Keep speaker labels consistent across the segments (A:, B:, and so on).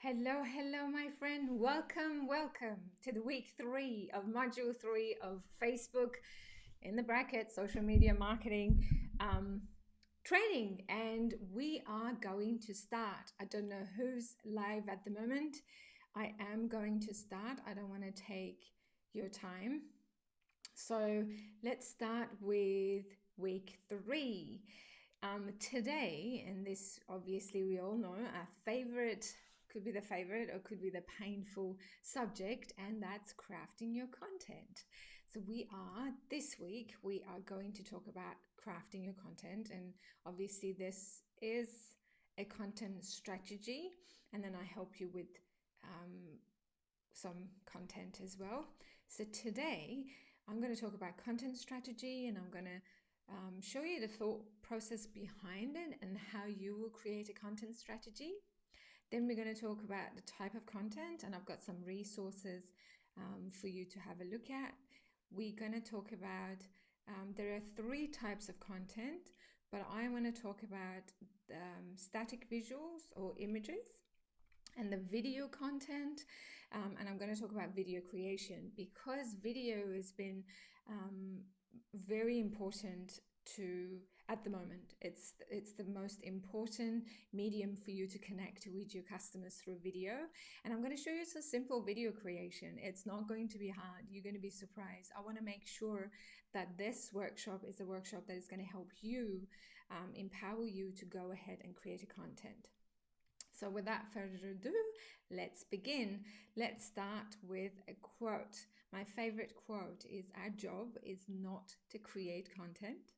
A: Hello, my friend. Welcome to the week 3 of module 3 of Facebook in the bracket social media marketing training. And we are going to start. I don't know who's live at the moment. I am going to start. I don't want to take your time. So let's start with week 3. Today, and this obviously we all know, our favorite could be the favorite or could be the painful subject, and that's crafting your content. So this week we are going to talk about crafting your content, and obviously this is a content strategy, and then I help you with some content as well. So today I'm going to talk about content strategy, and I'm going to show you the thought process behind it and how you will create a content strategy. Then we're going to talk about the type of content, and I've got some resources for you to have a look at. We're going to talk about, there are 3 types of content, but I want to talk about static visuals or images and the video content, and I'm going to talk about video creation because video has been very important at the moment. It's the most important medium for you to connect with your customers through video, and I'm going to show you some simple video creation. It's not going to be hard. You're going to be surprised. I want to make sure that this workshop is a workshop that is going to help you empower you to go ahead and create a content. So without further ado, let's begin. Let's start with a quote. My favorite quote is, "Our job is not to create content.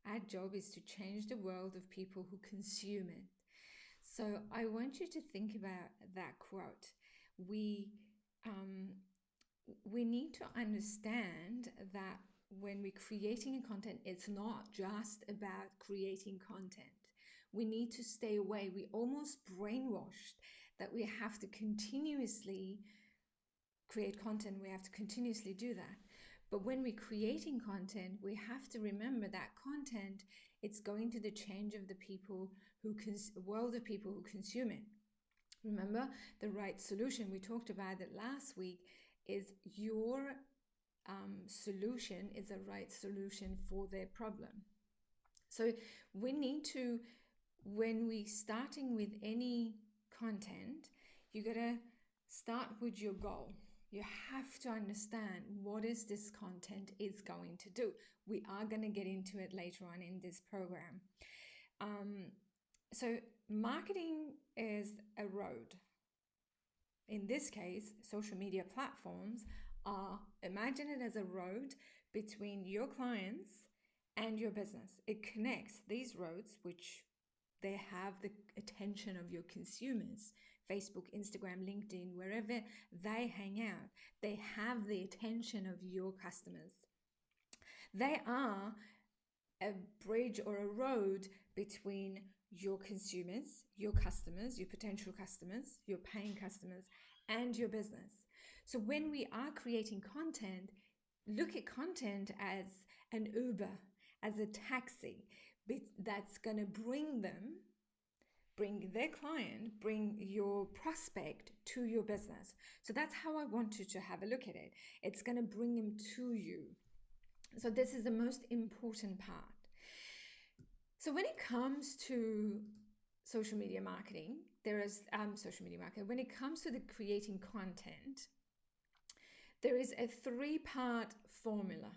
A: Our job is to change the world of people who consume it." So I want you to think about that quote. We need to understand that when we're creating a content, it's not just about creating content. We need to stay away. We almost brainwashed that we have to continuously create content. We have to continuously do that. But when we're creating content, we have to remember that content, it's going to the change of the people world of people who consume it. Remember, the right solution, we talked about it last week, is your solution is a right solution for their problem. So we need to, when we're starting with any content, you got to start with your goal. You have to understand what is this content is going to do. We are going to get into it later on in this program. So marketing is a road. In this case, social media platforms imagine it as a road between your clients and your business. It connects these roads, which they have the attention of your consumers. Facebook, Instagram, LinkedIn, wherever they hang out, they have the attention of your customers. They are a bridge or a road between your consumers, your customers, your potential customers, your paying customers, and your business. So when we are creating content, look at content as an Uber, as a taxi that's going to bring their client, bring your prospect to your business. So that's how I want you to have a look at it. It's going to bring them to you. So this is the most important part. So when it comes to social media marketing, when it comes to the creating content, there is a 3-part formula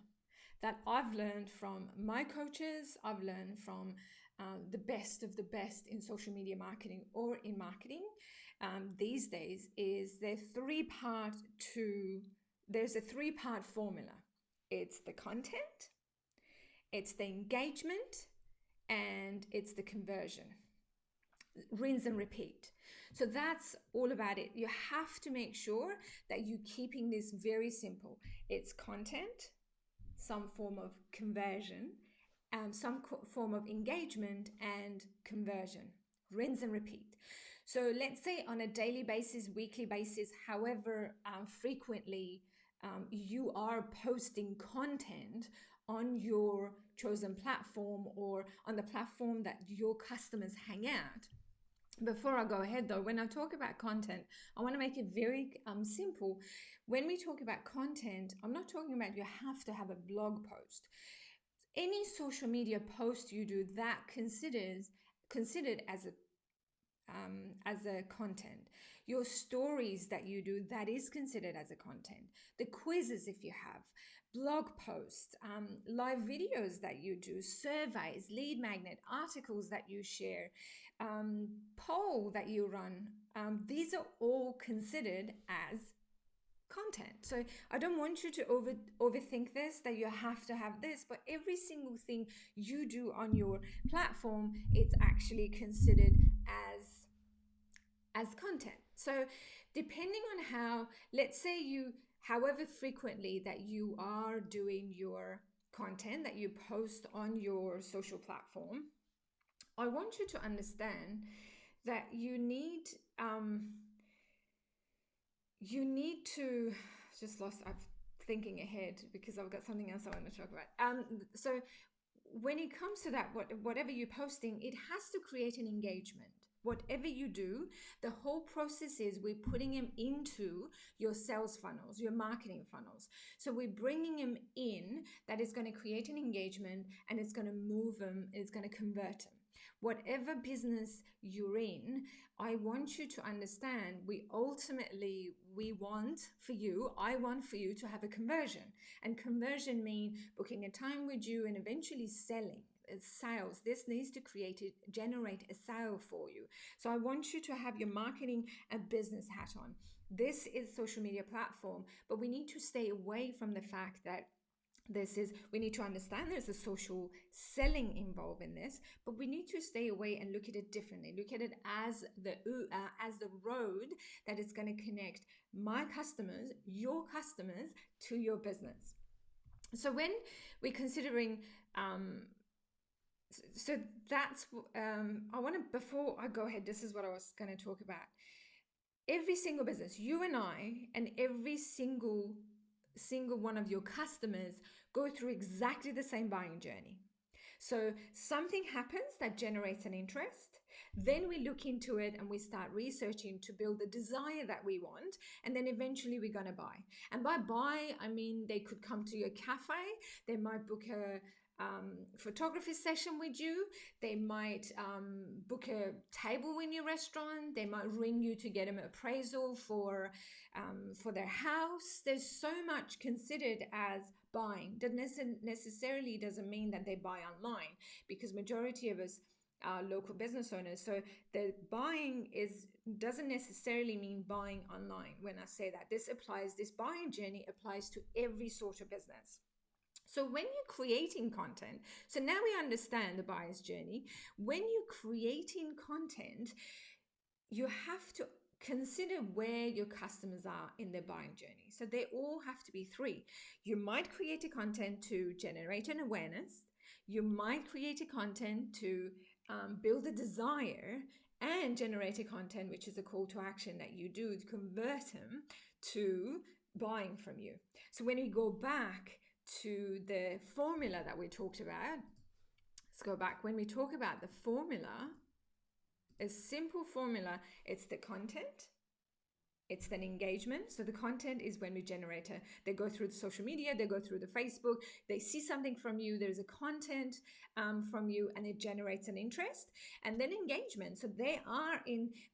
A: that I've learned from my coaches. I've learned from the best of the best in social media marketing or in marketing these days. Is there's a 3-part formula. It's the content, it's the engagement, and it's the conversion. Rinse and repeat. So that's all about it. You have to make sure that you're keeping this very simple. It's content, some form of conversion, some form of engagement, and conversion. Rinse and repeat. So let's say on a daily basis, weekly basis, however frequently you are posting content on your chosen platform or on the platform that your customers hang out, Before I go ahead though, when I talk about content, I want to make it very simple. When we talk about content, I'm not talking about you have to have a blog post. Any social media post you do that considered as a content. Your stories that you do, that is considered as a content. The quizzes, if you have, blog posts, live videos that you do, surveys, lead magnet, articles that you share, poll that you run. These are all considered as content. So I don't want you to overthink this, that you have to have this, but every single thing you do on your platform, it's actually considered as content. So depending on how, let's say you, however frequently that you are doing your content that you post on your social platform, I want you to understand that you need to just lost I'm thinking ahead because I've got something else I want to talk about. So when it comes to that, whatever you're posting, it has to create an engagement. Whatever you do, the whole process is we're putting them into your sales funnels, your marketing funnels. So we're bringing them in, that is going to create an engagement, and it's going to move them, it's going to convert them. Whatever business you're in, I want you to understand, I want for you to have a conversion. And conversion means booking a time with you and eventually selling. Sales. This needs to generate a sale for you. So I want you to have your marketing and business hat on. This is social media platform, but we need to stay away from the fact that we need to understand there's a social selling involved in this, but we need to stay away and look at it differently. Look at it as the road that is going to connect my customers, your customers, to your business. So when we're considering so that's I want to, before I go ahead, this is what I was going to talk about. Every single business, you and I, and every single one of your customers go through exactly the same buying journey. So something happens that generates an interest. Then we look into it and we start researching to build the desire that we want. And then eventually we're going to buy. And by buy, I mean, they could come to your cafe. They might book a photography session with you. They might book a table in your restaurant. They might ring you to get an appraisal for their house. There's so much considered as buying. That necessarily doesn't mean that they buy online, because majority of us are local business owners. So the buying doesn't necessarily mean buying online. When I say that, this buying journey applies to every sort of business. So when you're creating content, so now we understand the buyer's journey. When you're creating content, you have to consider where your customers are in their buying journey. So they all have to be three. You might create a content to generate an awareness. You might create a content to build a desire, and generate a content, which is a call to action that you do to convert them to buying from you. So when we go back to the formula that we talked about, let's go back. When we talk about the formula, a simple formula, it's the content, it's the engagement. So the content is when we generate they go through the social media, they go through the Facebook, they see something from you, there's a content from you, and it generates an interest. And then engagement. So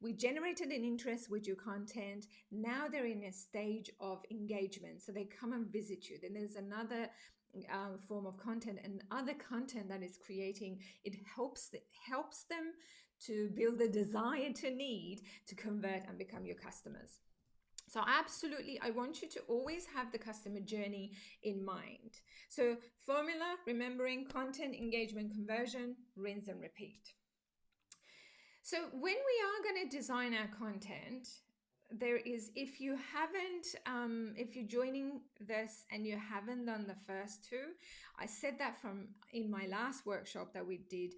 A: we generated an interest with your content. Now they're in a stage of engagement. So they come and visit you. Then there's another form of content, and other content that is creating, it helps them to build the desire to need to convert and become your customers. So absolutely, I want you to always have the customer journey in mind. So formula, remembering content, engagement, conversion, rinse and repeat. So when we are going to design our content, if you're joining this and you haven't done the first two, I said that in my last workshop that we did.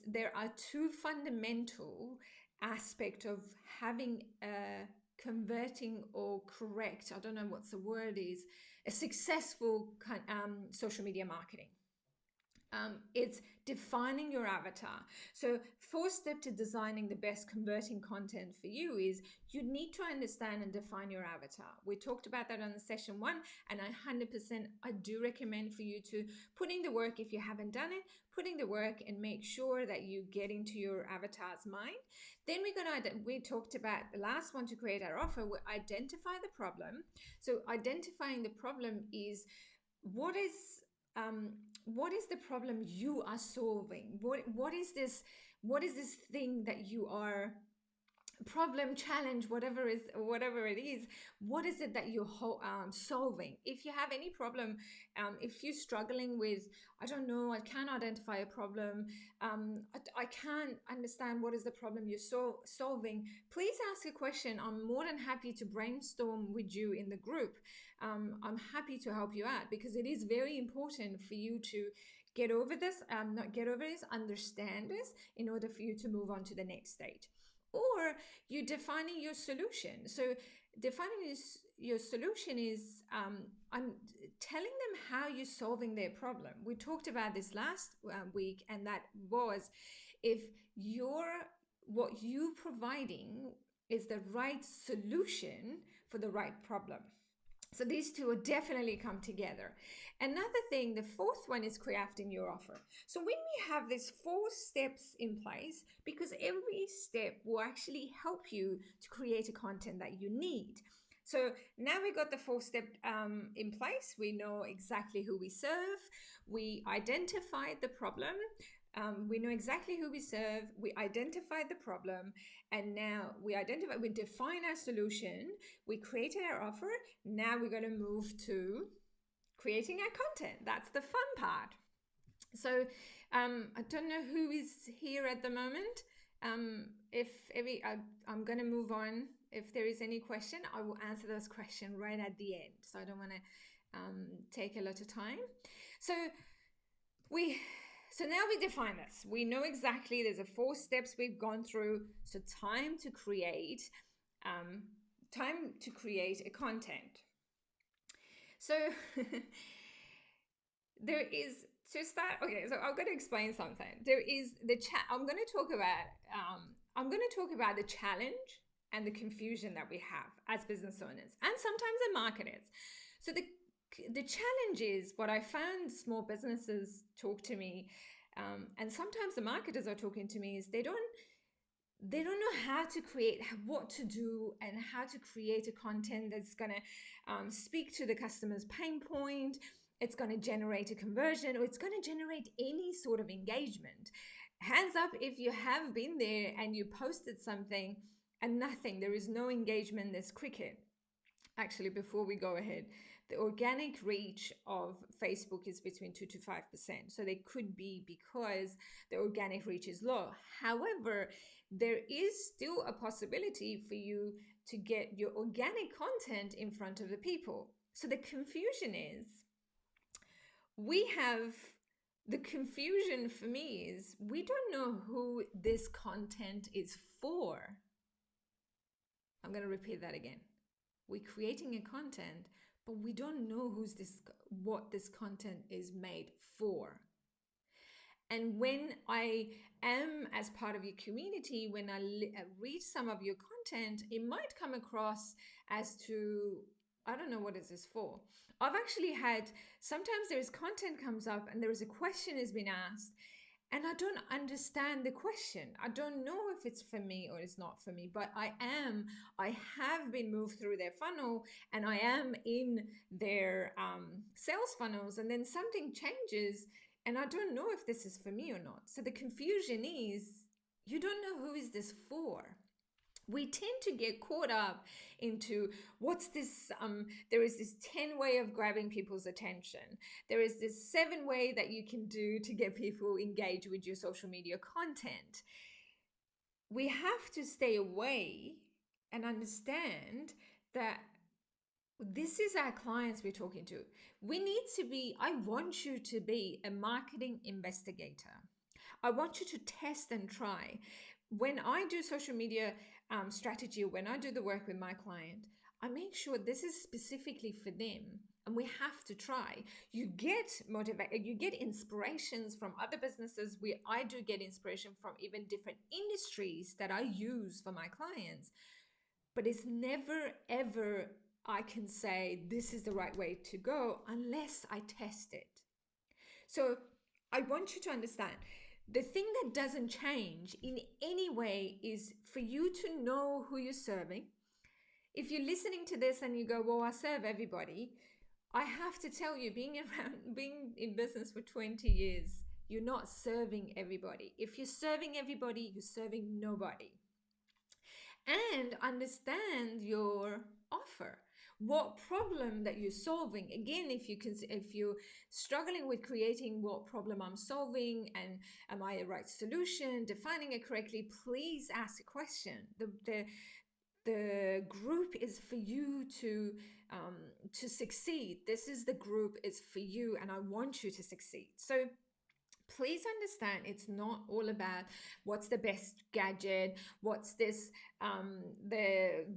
A: There are two fundamental aspects of having a converting or correct, I don't know what the word is, a successful social media marketing. It's defining your avatar. So, fourth step to designing the best converting content for you is you need to understand and define your avatar. We talked about that on the session one, and I do recommend for you to put in the work if you haven't done it. Put in the work and make sure that you get into your avatar's mind. Then we talked about the last one to create our offer. We identify the problem. So, identifying the problem is what is the problem you are solving? What is this thing that you are problem, challenge, whatever it is? What is it that you're solving? If you have any problem, if you're struggling with, I don't know, I can't identify a problem, I can't understand what is the problem you're solving, please ask a question. I'm more than happy to brainstorm with you in the group. I'm happy to help you out, because it is very important for you to understand this in order for you to move on to the next stage. Or you're defining your solution. So defining your solution is I'm telling them how you're solving their problem. We talked about this last week, and that was if what you're providing is the right solution for the right problem. So these two will definitely come together. Another thing, the fourth one, is crafting your offer. So when we have these 4 steps in place, because every step will actually help you to create a content that you need. So now we got the 4 step in place. We know exactly who we serve. We identified the problem. We know exactly who we serve. We identified the problem, and now we define our solution. We created our offer. Now we're going to move to creating our content. That's the fun part. So I don't know who is here at the moment. I'm going to move on. If there is any question, I will answer those questions right at the end. So I don't want to take a lot of time. So now we define this. We know exactly there's 4 steps we've gone through. So time to create a content. So there is to start. Okay, so I'm going to explain something. There is I'm going to talk about the challenge and the confusion that we have as business owners and sometimes as marketers. So the challenge is what I found small businesses talk to me, and sometimes the marketers are talking to me, is they don't know how to create, what to do, and how to create a content that's going to speak to the customer's pain point. It's going to generate a conversion, or it's going to generate any sort of engagement. Hands up if you have been there and you posted something and nothing. There is no engagement. There's cricket. Actually, before we go ahead, the organic reach of Facebook is between 2 to 5%. So they could be because the organic reach is low. However, there is still a possibility for you to get your organic content in front of the people. So the confusion for me is we don't know who this content is for. I'm going to repeat that again. We're creating a content, but we don't know what this content is made for. And when I am as part of your community, when I read some of your content, it might come across as to, I don't know what is this for. I've actually sometimes there is content comes up and there is a question has been asked, and I don't understand the question. I don't know if it's for me or it's not for me, but I have been moved through their funnel, and I am in their sales funnels, and then something changes and I don't know if this is for me or not. So the confusion is, you don't know who is this for. We tend to get caught up into what's this, there is this 10 way of grabbing people's attention. There is this 7 way that you can do to get people engaged with your social media content. We have to stay away and understand that this is our clients we're talking to. I want you to be a marketing investigator. I want you to test and try. When I do social media strategy, when I do the work with my client, I make sure this is specifically for them. and we have to try. You get motivated, you get inspirations from other businesses. I do get inspiration from even different industries that I use for my clients, but it's never ever I can say this is the right way to go unless I test it. So I want you to understand, the thing that doesn't change in any way is for you to know who you're serving. If you're listening to this and you go, well, I serve everybody, I have to tell you, being in business for 20 years, you're not serving everybody. If you're serving everybody, you're serving nobody. And understand your offer, what problem that you're solving. Again, if you're struggling with creating what problem I'm solving and am I the right solution, defining it correctly, please ask a question. The group is for you to succeed. This is the group is for you, and I want you to succeed. So please understand, it's not all about what's the best gadget, what's this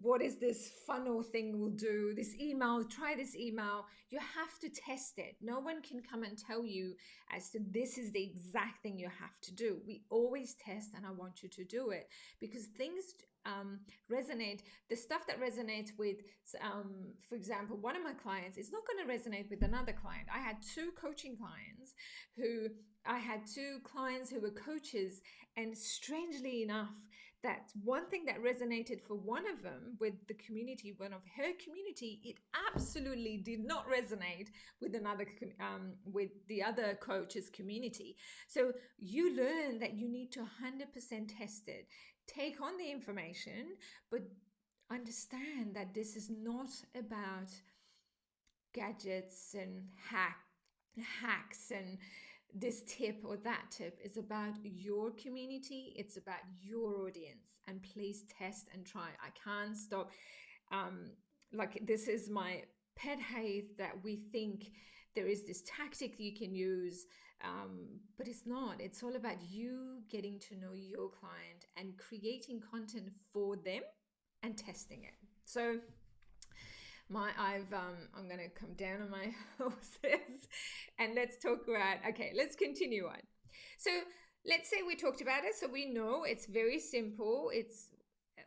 A: what is this funnel thing will do, this email, try this email. You have to test it. No one can come and tell you as to this is the exact thing you have to do. We always test, and I want you to do it because things resonate. The stuff that resonates with for example, one of my clients is not going to resonate with another client. I had two clients who were coaches, and strangely enough, that one thing that resonated for one of them with the community, one of her community, it absolutely did not resonate with with the other coach's community. So you learn that you need to 100% test it, take on the information, but understand that this is not about gadgets and hacks and this tip or that tip. Is about your community, it's about your audience, and please test and try. I can't stop like this is my pet hate, that we think there is this tactic you can use, but it's not. It's all about you getting to know your client and creating content for them and testing it. So I'm going to come down on my horses and let's talk about, okay, let's continue on. So let's say we talked about it. So we know it's very simple. It's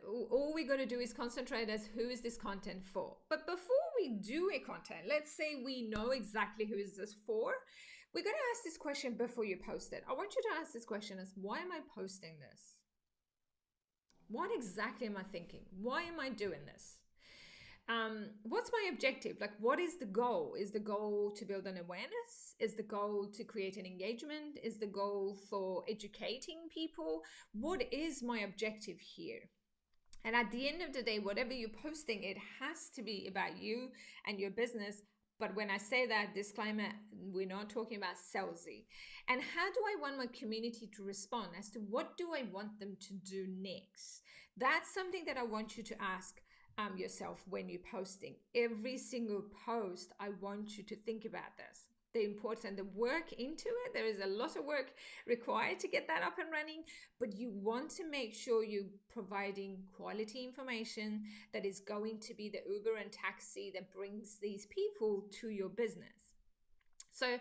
A: all we got to do is concentrate as who is this content for. But before we do a content, let's say we know exactly who is this for. We're going to ask this question before you post it. I want you to ask this question as, why am I posting this? What exactly am I thinking? Why am I doing this? What's my objective? Like, what is the goal? Is the goal to build an awareness? Is the goal to create an engagement? Is the goal for educating people? What is my objective here? And at the end of the day, whatever you're posting, it has to be about you and your business. But when I say that, disclaimer, we're not talking about salesy. And how do I want my community to respond as to what do I want them to do next? That's something that I want you to ask yourself when you're posting. Every single post, I want you to think about this. The important, the work into it. There is a lot of work required to get that up and running, but you want to make sure you're providing quality information that is going to be the Uber and taxi that brings these people to your business. So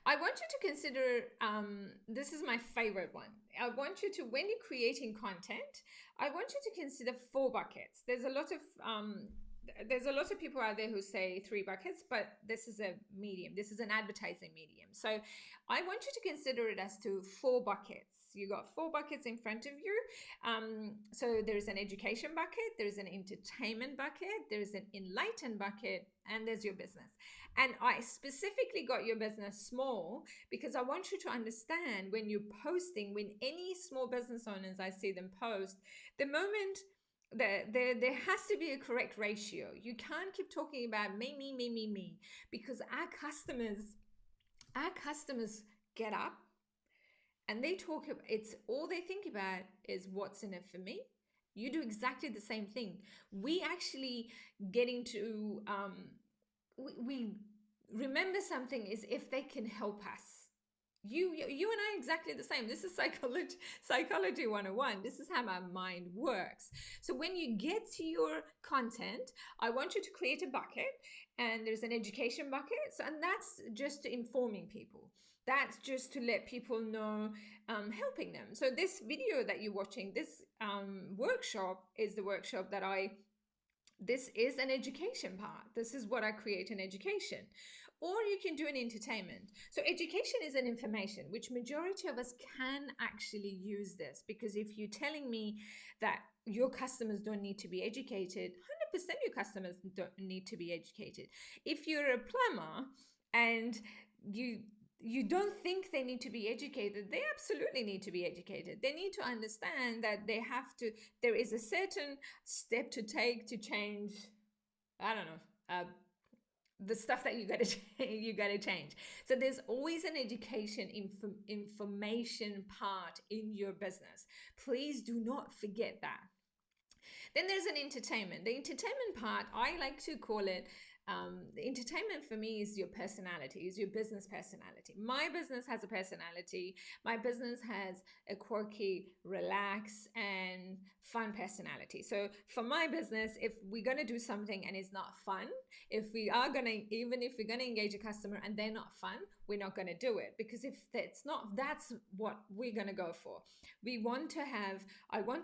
A: I want you to consider, this is my favorite one. I want you to, when you're creating content, I want you to consider 4 buckets. There's a lot of people out there who say 3 buckets, but this is a medium. This is an advertising medium. So I want you to consider it as to 4 buckets. You got 4 buckets in front of you. So there's an education bucket, there's an entertainment bucket, there's an enlightened bucket, and there's your business. And I specifically got your business small because I want you to understand when you're posting, when any small business owners, I see them post, the moment there has to be a correct ratio. You can't keep talking about me, because our customers get up and they talk, it's all they think about is what's in it for me. You do exactly the same thing. We actually get into, we remember something is if they can help us. You and I are exactly the same. This is psychology 101. This is how my mind works. So when you get to your content, I want you to create a bucket, and there's an education bucket. So, and that's just to informing people. That's just to let people know, helping them. So this video that you're watching, this workshop is the workshop that this is an education part. This is what I create in education. Or you can do an entertainment. So education is an information, which majority of us can actually use this, because if you're telling me that your customers don't need to be educated, 100% your customers don't need to be educated. If you're a plumber and you don't think they need to be educated, they absolutely need to be educated. They need to understand that there is a certain step to take to change, I don't know, the stuff that you gotta change. So there's always an education information part in your business. Please do not forget that. Then there's an entertainment. The entertainment part, I like to call it, the entertainment for me is your personality, is your business personality. My business has a personality. My business has a quirky, relaxed, and fun personality. So for my business, if we're going to do something and it's not fun, even if we're going to engage a customer and they're not fun, we're not going to do it, because if that's what we're going to go for. I want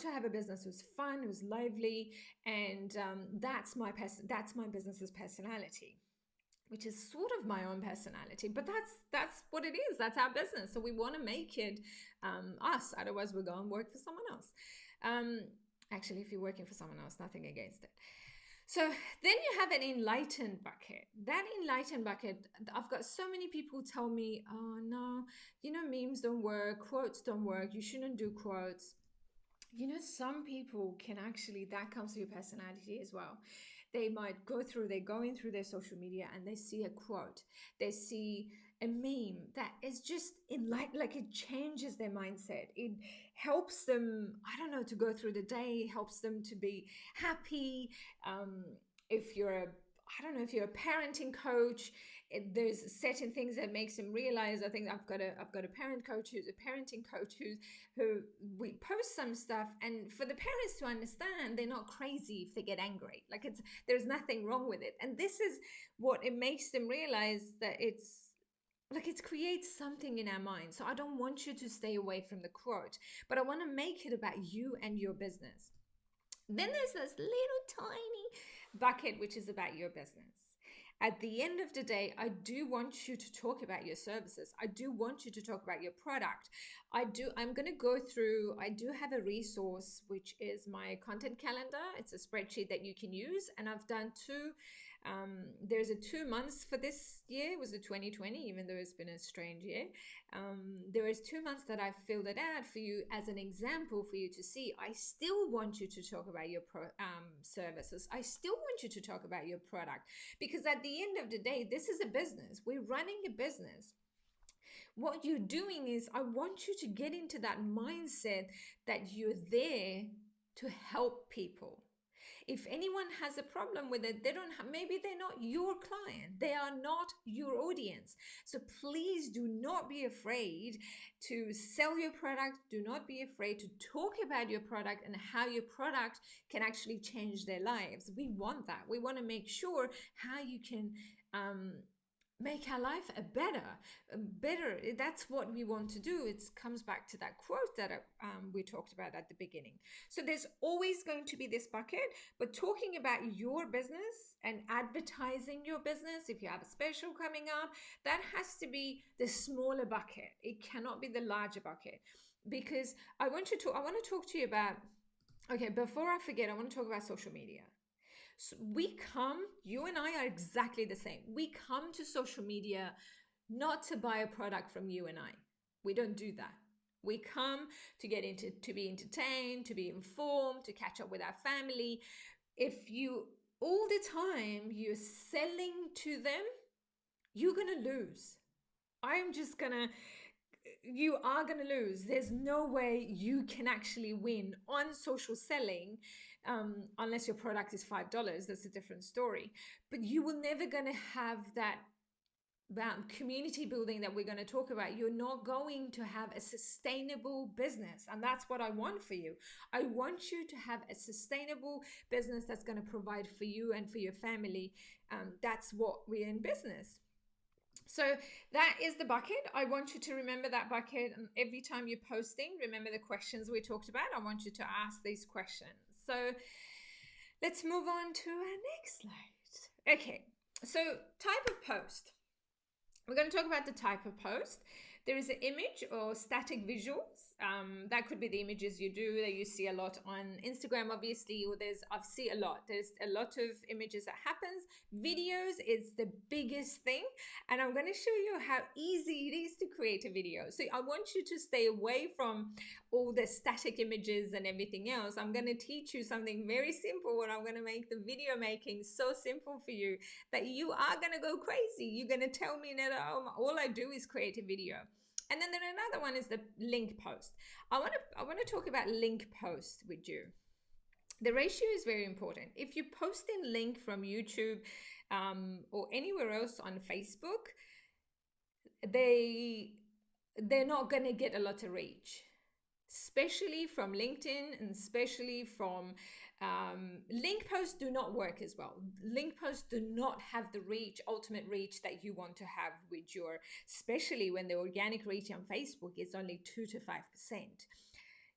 A: to have a business who's fun, who's lively, and that's my business's personality, which is sort of my own personality, but that's what it is. That's our business. So we want to make it us. Otherwise, we'll go and work for someone else. Actually, if you're working for someone else, nothing against it. So then you have an enlightened bucket. That enlightened bucket, I've got so many people tell me, oh no, memes don't work, quotes don't work, you shouldn't do quotes. Some people can actually, that comes to your personality as well. They're going through their social media and they see a quote, they see a meme that is just like it changes their mindset. It helps them, I don't know, to go through the day, helps them to be happy. If you're a parenting coach, there's certain things that makes them realize. I think I've got a parent coach who's a parenting coach who we post some stuff, and for the parents to understand, they're not crazy if they get angry. Like there's nothing wrong with it, and this is what it makes them realize, that it creates something in our mind. So I don't want you to stay away from the quote, but I want to make it about you and your business. Then there's this little tiny bucket, which is about your business. At the end of the day, I do want you to talk about your services. I do want you to talk about your product. I do have a resource, which is my content calendar. It's a spreadsheet that you can use. And I've done there's a 2 months for this year. It was the 2020, even though it's been a strange year. There is 2 months that I've filled it out for you as an example for you to see. I still want you to talk about your services. I still want you to talk about your product, because at the end of the day, this is a business. We're running a business. What you're doing is, I want you to get into that mindset that you're there to help people. If anyone has a problem with it, maybe they're not your client. They are not your audience. So please do not be afraid to sell your product. Do not be afraid to talk about your product and how your product can actually change their lives. We want that. We want to make sure how you can make our life better. That's what we want to do. It comes back to that quote that we talked about at the beginning. So there's always going to be this bucket, but talking about your business and advertising your business, if you have a special coming up, that has to be the smaller bucket. It cannot be the larger bucket, because I want to talk to you about, okay, before I forget, I want to talk about social media. So you and I are exactly the same. We come to social media not to buy a product from you and I. We don't do that. We come to to be entertained, to be informed, to catch up with our family. If you all the time you're selling to them, you're going to lose. You are going to lose. There's no way you can actually win on social selling, unless your product is $5. That's a different story. But you will never going to have community building that we're going to talk about, you're not going to have a sustainable business. And that's what I want for you. I want you to have a sustainable business that's going to provide for you and for your family. That's what we're in business. So that is the bucket. I want you to remember that bucket. And every time you're posting, remember the questions we talked about. I want you to ask these questions. So let's move on to our next slide. Okay, so type of post. We're going to talk about the type of post. There is an image or static visuals. That could be the images you do that you see a lot on Instagram, obviously, or I've seen a lot. There's a lot of images that happens. Videos is the biggest thing. And I'm going to show you how easy it is to create a video. So I want you to stay away from all the static images and everything else. I'm going to teach you something very simple, and I'm going to make the video making so simple for you that you are going to go crazy. You're going to tell me that all I do is create a video. And then another one is the link post. I want to talk about link post with you. The ratio is very important. If you post in link from YouTube or anywhere else on Facebook, they're not going to get a lot of reach, especially from LinkedIn, and especially from link posts do not work as well. Link posts do not have the ultimate reach that you want to have with your, especially when the organic reach on Facebook is only 2 to 5%.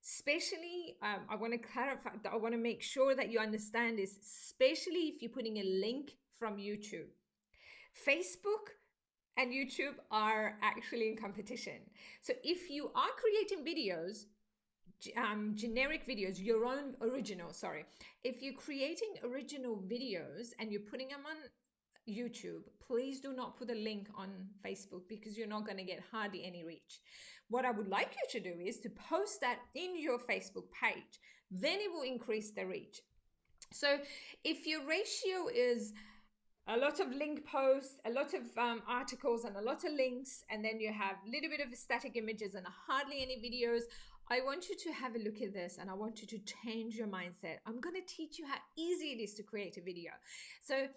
A: Especially, I want to clarify, I want to make sure that you understand this, especially if you're putting a link from YouTube. Facebook and YouTube are actually in competition. So if you are creating videos, generic videos, your own original, if you're creating original videos and you're putting them on YouTube, please do not put a link on Facebook, because you're not going to get hardly any reach. What I would like you to do is to post that in your Facebook page. Then it will increase the reach. So if your ratio is a lot of link posts, a lot of articles and a lot of links, and then you have a little bit of static images and hardly any videos, I want you to have a look at this, and I want you to change your mindset. I'm going to teach you how easy it is to create a video. So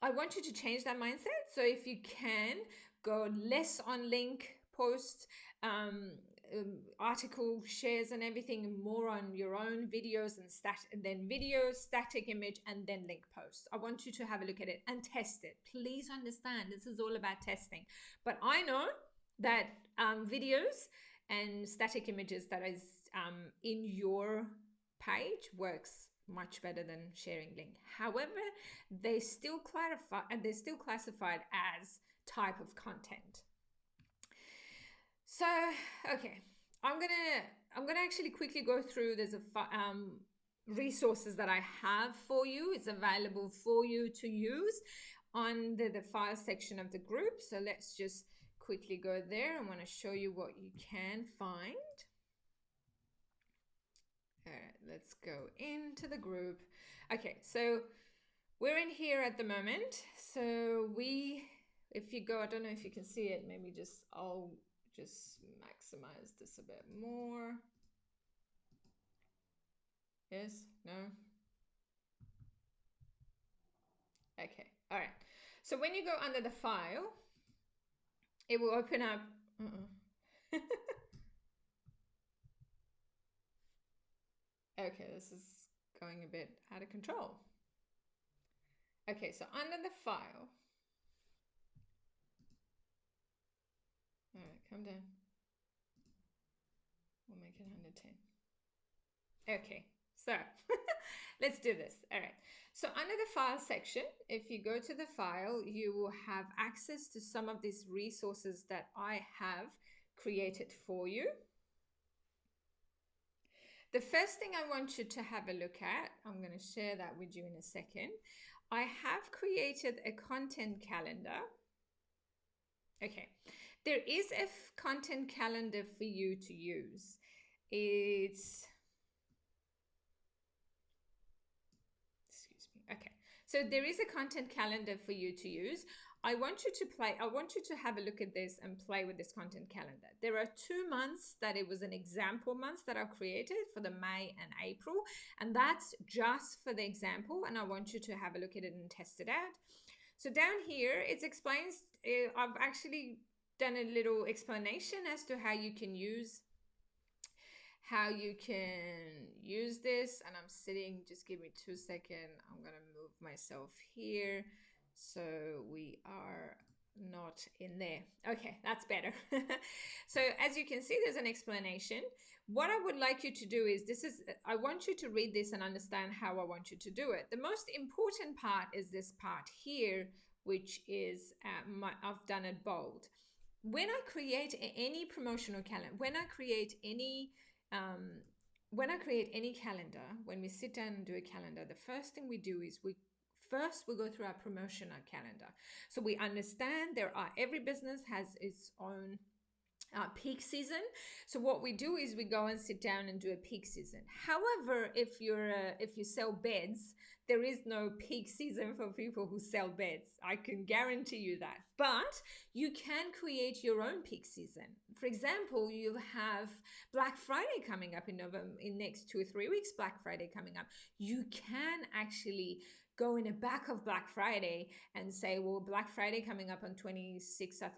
A: I want you to change that mindset. So if you can, go less on link posts, article shares and everything, more on your own videos and then videos, static image, and then link posts. I want you to have a look at it and test it. Please understand, this is all about testing. But I know that videos and static images that is in your page works much better than sharing link. However, they still clarify and they're still classified as type of content. So, okay, I'm gonna actually quickly go through. There's a resources that I have for you. It's available for you to use on the file section of the group. So let's just quickly go there. I want to show you what you can find. All right, let's go into the group. Okay, so we're in here at the moment. So if you go, I don't know if you can see it, maybe I'll just maximize this a bit more. Yes, no? Okay, all right. So when you go under the file, it will open up. Okay, this is going a bit out of control. Okay, so under the file. All right, come down. We'll make it 110. Okay, so let's do this. All right, so under the file section, if you go to the file, you will have access to some of these resources that I have created for you. The first thing I want you to have a look at, I'm going to share that with you in a second. I have created a content calendar. Okay, there is a content calendar for you to use. Okay, so there is a content calendar for you to use. I want you to have a look at this and play with this content calendar. There are 2 months that it was an example months that I've created for the May and April, and that's just for the example, and I want you to have a look at it and test it out. So down here, it explains, I've actually done a little explanation as to how you can use this. And I'm sitting, just give me 2 seconds. I'm gonna move myself here so we are not in there. Okay, that's better. So as you can see, there's an explanation. What I would like you to do is, I want you to read this and understand how I want you to do it. The most important part is this part here, which is, I've done it bold. When I create any promotional calendar, when I create any calendar, when we sit down and do a calendar, the first thing we do is we go through our promotional calendar. So we understand every business has its own peak season. So what we do is we go and sit down and do a peak season. However, if you sell beds, there is no peak season for people who sell beds. I can guarantee you that. But you can create your own peak season. For example, you have Black Friday coming up in November, in next 2 or 3 weeks, Black Friday coming up. You can actually go in the back of Black Friday and say, well, Black Friday coming up on 26th of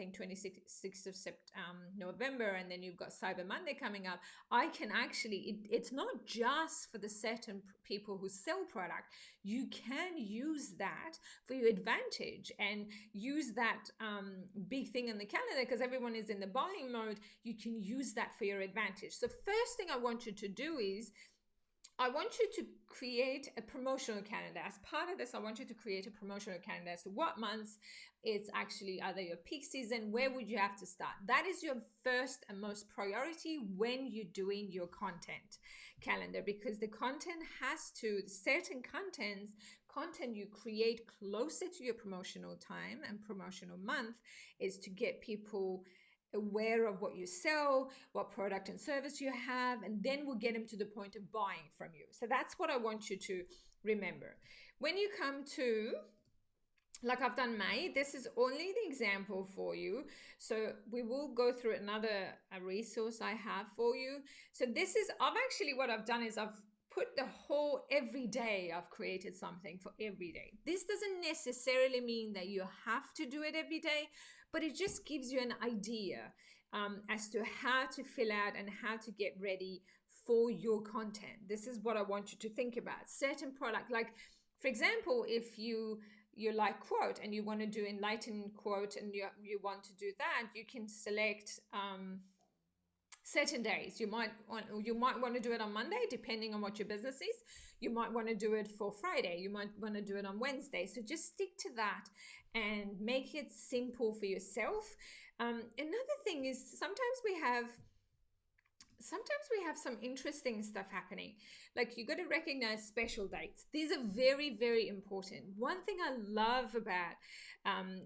A: November, and then you've got Cyber Monday coming up. I can actually, it's not just for the certain people who sell product. You can use that for your advantage and use that big thing in the calendar, because everyone is in the buying mode. You can use that for your advantage. So first thing I want you to do is, I want you to create a promotional calendar. As part of this, I want you to create a promotional calendar as to what months it's actually either your peak season, where would you have to start. That is your first and most priority when you're doing your content calendar, because the content certain content you create closer to your promotional time and promotional month is to get people aware of what you sell, what product and service you have, and then we'll get them to the point of buying from you. So that's what I want you to remember. When you come to, like I've done May, this is only the example for you. So we will go through another resource I have for you. So what I've done is I've put the whole, every day I've created something for every day. This doesn't necessarily mean that you have to do it every day, but it just gives you an idea as to how to fill out and how to get ready for your content. This is what I want you to think about. Certain product, like for example, if you like quote and you want to do enlightened quote and you want to do that, you can select certain days. You might want to do it on Monday, depending on what your business is. You might want to do it for Friday. You might want to do it on Wednesday. So just stick to that and make it simple for yourself. Another thing is sometimes we have some interesting stuff happening. Like you got to recognize special dates. These are very, very important. One thing I love about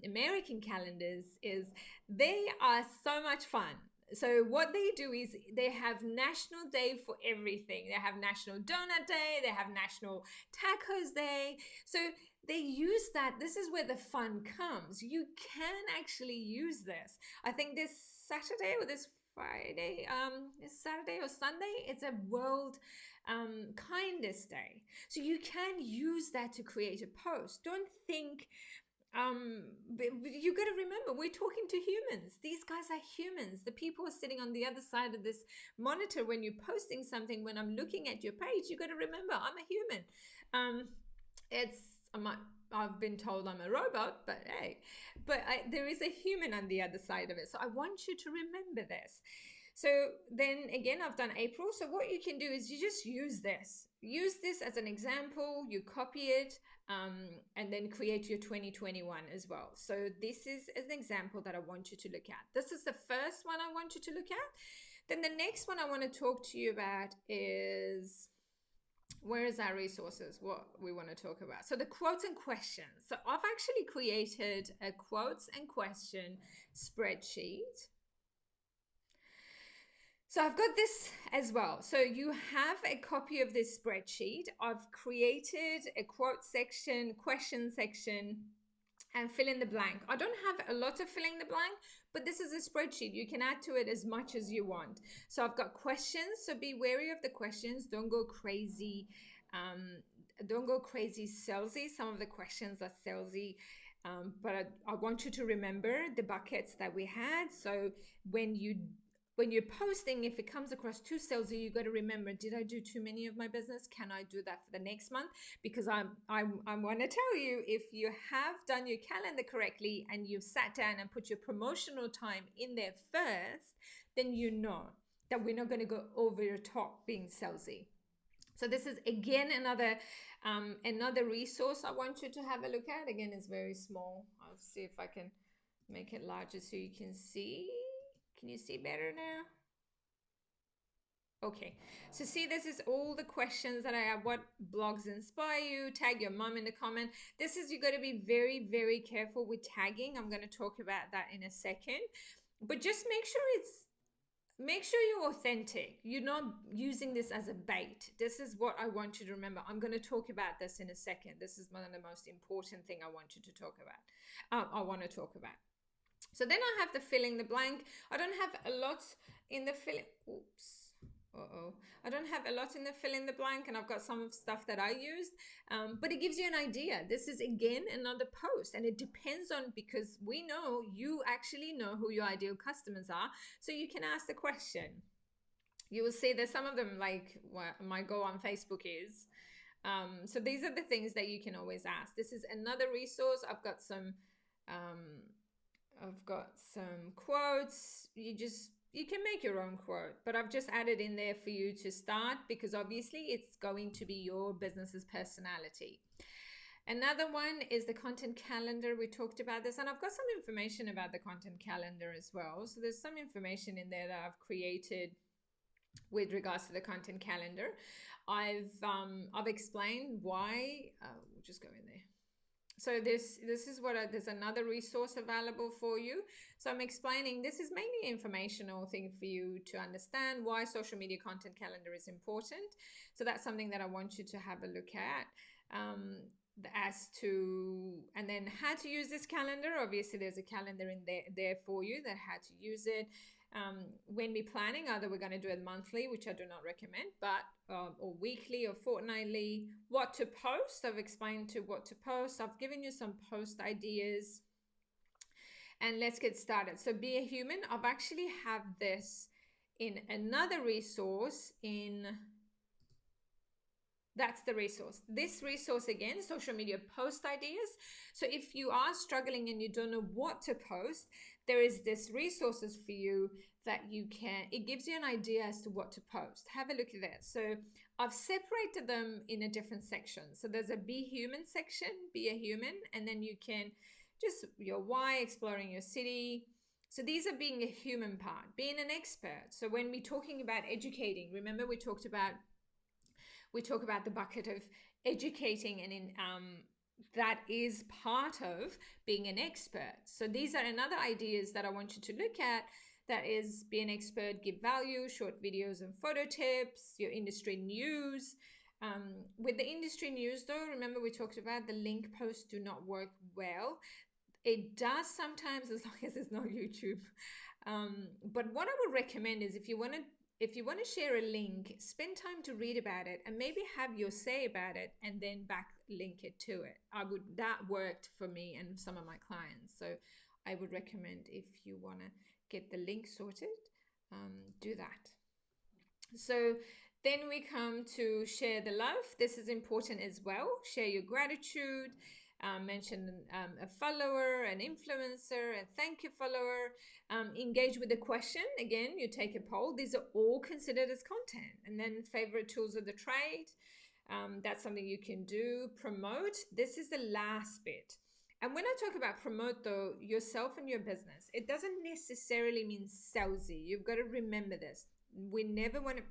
A: American calendars is they are so much fun. So what they do is they have National Day for everything. They have National Donut Day. They have National Tacos Day. So they use that. This is where the fun comes. You can actually use this. I think this Saturday or this Friday, this Saturday or Sunday, it's a World Kindness Day. So you can use that to create a post. Don't think, but you got to remember, we're talking to humans. These guys are humans. The people are sitting on the other side of this monitor when you're posting something. When I'm looking at your page, you got to remember, I'm a human. I've been told I'm a robot, but hey, there is a human on the other side of it. So I want you to remember this. So then again, I've done April. So what you can do is you just use this. Use this as an example. You copy it and then create your 2021 as well. So this is an example that I want you to look at. This is the first one I want you to look at. Then the next one I want to talk to you about is, where is our resources? What we want to talk about. So the quotes and questions. So I've actually created a quotes and question spreadsheet. So I've got this as well. So you have a copy of this spreadsheet. I've created a quote section, question section, and fill in the blank. I don't have a lot of filling the blank, but this is a spreadsheet. You can add to it as much as you want. So I've got questions. So be wary of the questions. Don't go crazy. Don't go crazy salesy. Some of the questions are salesy. But I want you to remember the buckets that we had. So when you're posting, if it comes across too salesy, you got to remember, did I do too many of my business? Can I do that for the next month? Because I want to tell you, if you have done your calendar correctly and you've sat down and put your promotional time in there first, then you know that we're not going to go over your top being salesy. So this is again another resource I want you to have a look at. Again, it's very small. I'll see if I can make it larger so you can see. Can you see better now? Okay, so see, this is all the questions that I have. What blogs inspire you? Tag your mom in the comment. This is, you got to be very, very careful with tagging. I'm going to talk about that in a second. But just make sure you're authentic. You're not using this as a bait. This is what I want you to remember. I'm going to talk about this in a second. This is one of the most important thing I want you to talk about. I want to talk about. So then I have the fill in the blank. I don't have a lot in the fill. Oops. I don't have a lot in the fill in the blank, and I've got some stuff that I used, but it gives you an idea. This is again another post, and it depends on, because we know you actually know who your ideal customers are, so you can ask the question. You will see that some of them, like what my go on Facebook is. So these are the things that you can always ask. This is another resource. I've got some quotes. You can make your own quote, but I've just added in there for you to start, because obviously it's going to be your business's personality. Another one is the content calendar. We talked about this, and I've got some information about the content calendar as well. So there's some information in there that I've created with regards to the content calendar. I've explained why. We'll just go in there. So this is what there's another resource available for you. So I'm explaining, this is mainly an informational thing for you to understand why social media content calendar is important. So that's something that I want you to have a look at. And then how to use this calendar. Obviously there's a calendar in there for you, that how to use it. When we're planning, either we're going to do it monthly, which I do not recommend, but or weekly or fortnightly. What to post, I've explained to what to post. I've given you some post ideas, and let's get started. So be a human. I've actually have this in another resource that's the resource. This resource again, social media post ideas. So if you are struggling and you don't know what to post, there is this resources for you that it gives you an idea as to what to post. Have a look at that. So I've separated them in a different section. So there's a be human section, be a human, and then you can just your why, exploring your city. So these are being a human part, being an expert. So when we're talking about educating, remember we talk about the bucket of educating, and that is part of being an expert. So these are another ideas that I want you to look at. That is, be an expert, give value, short videos and photo tips, your industry news. With the industry news though, remember we talked about the link posts do not work well. It does sometimes, as long as it's not YouTube. But what I would recommend is, if you want to share a link, spend time to read about it and maybe have your say about it, and then back link it to it. That worked for me and some of my clients. So I would recommend, if you want to get the link sorted, do that. So then we come to share the love. This is important as well. Share your gratitude. Mention a follower, an influencer, a thank you follower. Engage with the question. Again, you take a poll. These are all considered as content. And then favorite tools of the trade. That's something you can do. Promote. This is the last bit. And when I talk about promote though, yourself and your business, it doesn't necessarily mean salesy. You've got to remember this. We never want to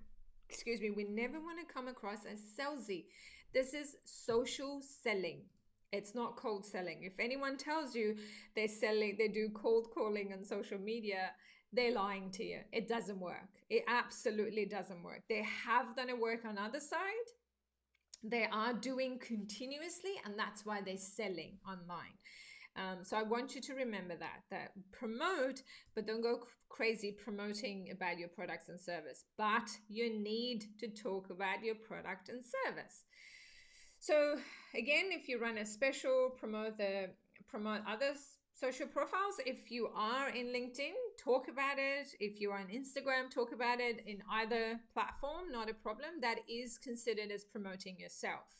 A: come across as salesy. This is social selling. It's not cold selling. If anyone tells you they do cold calling on social media, they're lying to you. It doesn't work. It absolutely doesn't work. They have done a work on the other side. They are doing continuously, and that's why they're selling online. So I want you to remember that promote, but don't go crazy promoting about your products and service. But you need to talk about your product and service. So again, if you run a special, promote the promote other social profiles. If you are in LinkedIn, talk about it. If you are on Instagram, talk about it. In either platform, not a problem. That is considered as promoting yourself.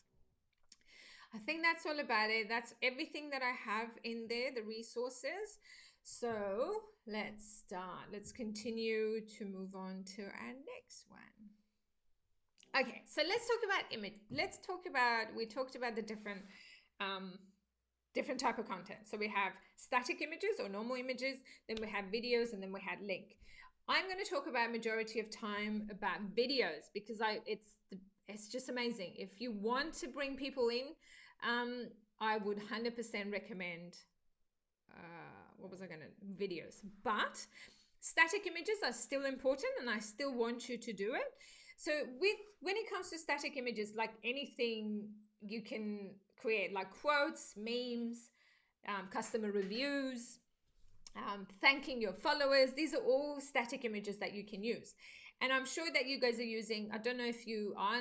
A: I think that's all about it. That's everything that I have in there, the resources. So let's start. Let's continue to move on to our next one. Okay, so let's talk about image. We talked about the different type of content. So we have static images or normal images, then we have videos, and then we had link. I'm going to talk about majority of time about videos because it's just amazing. If you want to bring people in, I would 100% recommend videos. But static images are still important, and I still want you to do it. So when it comes to static images, like anything you can create, like quotes, memes, customer reviews, thanking your followers, these are all static images that you can use. And I'm sure that you guys are using, I don't know if you are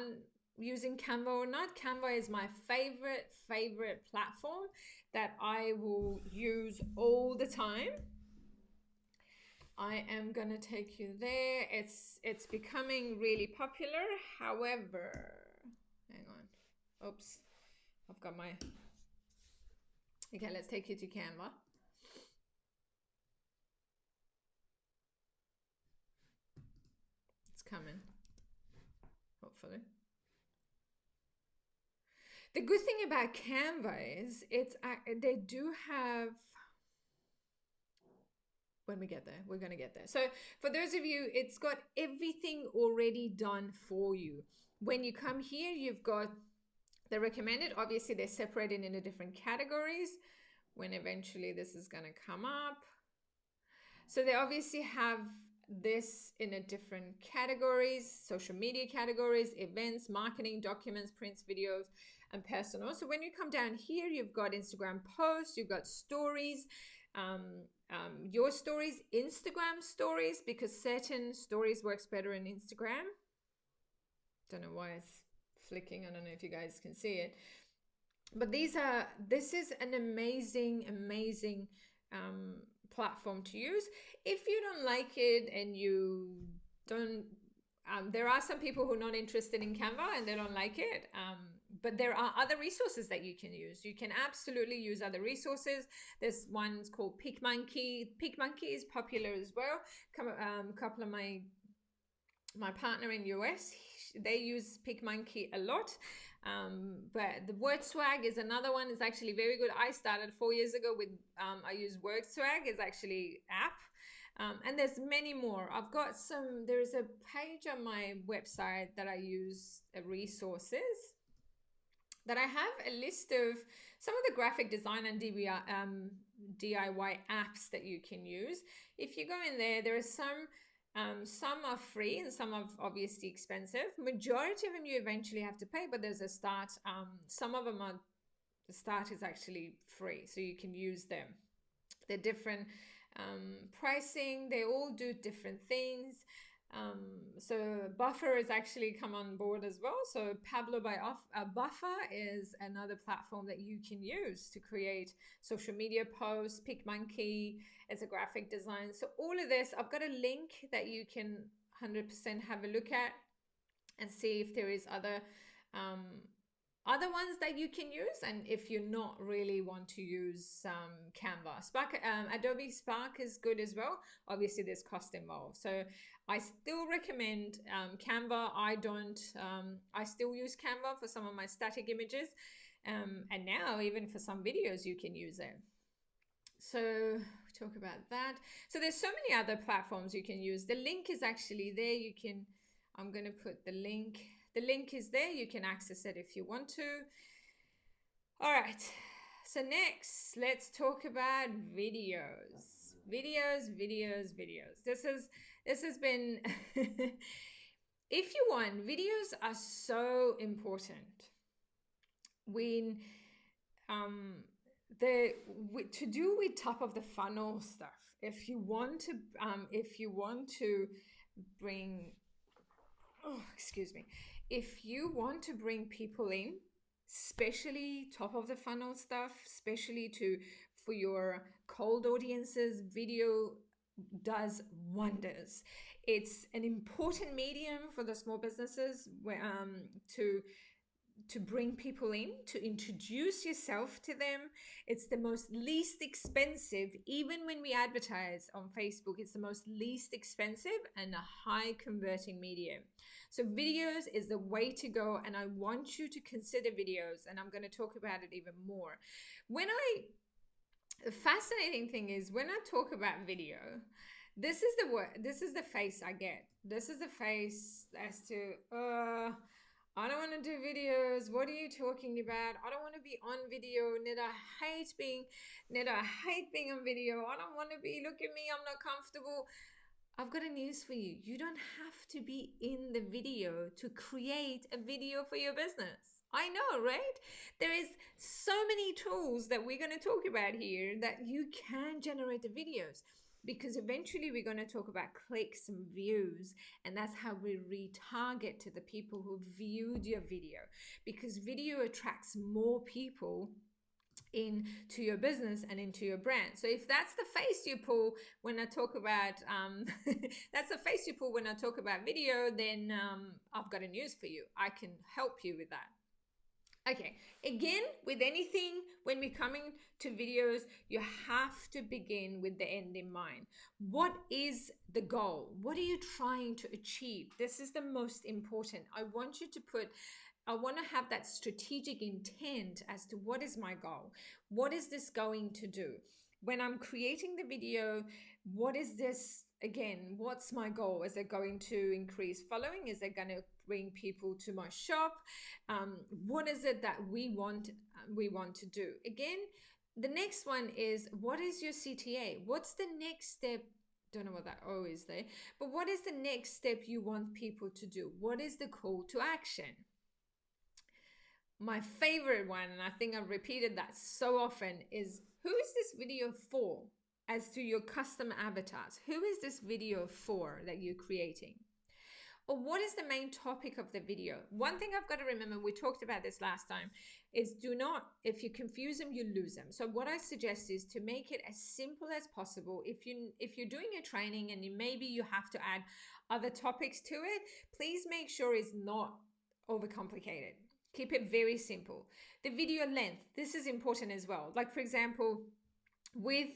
A: using Canva or not. Canva is my favorite platform that I will use all the time. I am gonna take you there. It's becoming really popular. However, hang on. Oops. I've got my... Okay, let's take you to Canva. It's coming. Hopefully. The good thing about Canva is they do have... When we get there, we're going to get there. So for those of you, it's got everything already done for you. When you come here, you've got the recommended. Obviously, they're separated into different categories. When eventually this is going to come up. So they obviously have this in a different categories, social media categories, events, marketing, documents, prints, videos, and personal. So when you come down here, you've got Instagram posts, you've got stories, your stories, Instagram stories, because certain stories works better in Instagram. Don't know why it's flicking. I don't know if you guys can see it, but this is an amazing platform to use. If you don't like it and you don't, there are some people who are not interested in Canva and they don't like it. But there are other resources that you can use. You can absolutely use other resources. There's one's called PicMonkey. PicMonkey is popular as well. A couple of my partner in US, they use PicMonkey a lot. But the Word Swag is another one. It's actually very good. I started 4 years ago with, I use Word Swag. It's actually app. And there's many more. There's a page on my website that I use resources. That I have a list of some of the graphic design and DIY apps that you can use. If you go in there, there are some are free and some are obviously expensive. Majority of them you eventually have to pay, but there's a start. Some of them the start is actually free, so you can use them. They're different pricing. They all do different things. So Buffer has actually come on board as well. So Pablo by Buffer is another platform that you can use to create social media posts. PicMonkey is a graphic design. So all of this, I've got a link that you can 100% have a look at and see if there is other ones that you can use, and if you're not really want to use Canva. Adobe Spark is good as well. Obviously there's cost involved, so I still recommend Canva. I still use Canva for some of my static images, and now even for some videos you can use it. So we talk about that. So there's so many other platforms you can use. The link is actually there. I'm going to put the link. The link is there. You can access it if you want to. All right. So next, let's talk about videos. Videos. This has been, if you want, videos are so important. To do with top of the funnel stuff, if you want to bring, if you want to bring people in, especially top of the funnel stuff, especially for your cold audiences, video does wonders. It's an important medium for the small businesses to bring people in, to introduce yourself to them. It's the most least expensive, even when we advertise on Facebook, it's the most least expensive and a high converting medium. So videos is the way to go, and I want you to consider videos, and I'm going to talk about it even more. The fascinating thing is when I talk about video, this is the face I get. This is the face as to, I don't want to do videos. What are you talking about? I don't want to be on video. Nida, I hate being on video. I don't want to be, look at me, I'm not comfortable. I've got a news for you. You don't have to be in the video to create a video for your business. I know, right? There is so many tools that we're going to talk about here that you can generate the videos, because eventually we're going to talk about clicks and views, and that's how we retarget to the people who viewed your video, because video attracts more people into your business and into your brand. So if that's the face you pull when I talk about that's the face you pull when I talk about video, then I've got a news for you. I can help you with that. Okay, again, with anything, when we're coming to videos, you have to begin with the end in mind. What is the goal? What are you trying to achieve? This is the most important. I want to have that strategic intent as to what is my goal? What is this going to do? When I'm creating the video, what is this? Again, what's my goal? Is it going to increase following? Is it going to bring people to my shop? What is it that we want to do? Again, the next one is, what is your CTA? What's the next step? Don't know what that O is there, but what is the next step you want people to do? What is the call to action? My favorite one, and I think I've repeated that so often, is, who is this video for? As to your custom avatars, who is this video for that you're creating? Or what is the main topic of the video? One thing I've got to remember, we talked about this last time, is do not, if you confuse them, you lose them. So what I suggest is to make it as simple as possible. If you're doing a training and maybe you have to add other topics to it, please make sure it's not overcomplicated. Keep it very simple. The video length, this is important as well. Like, for example, with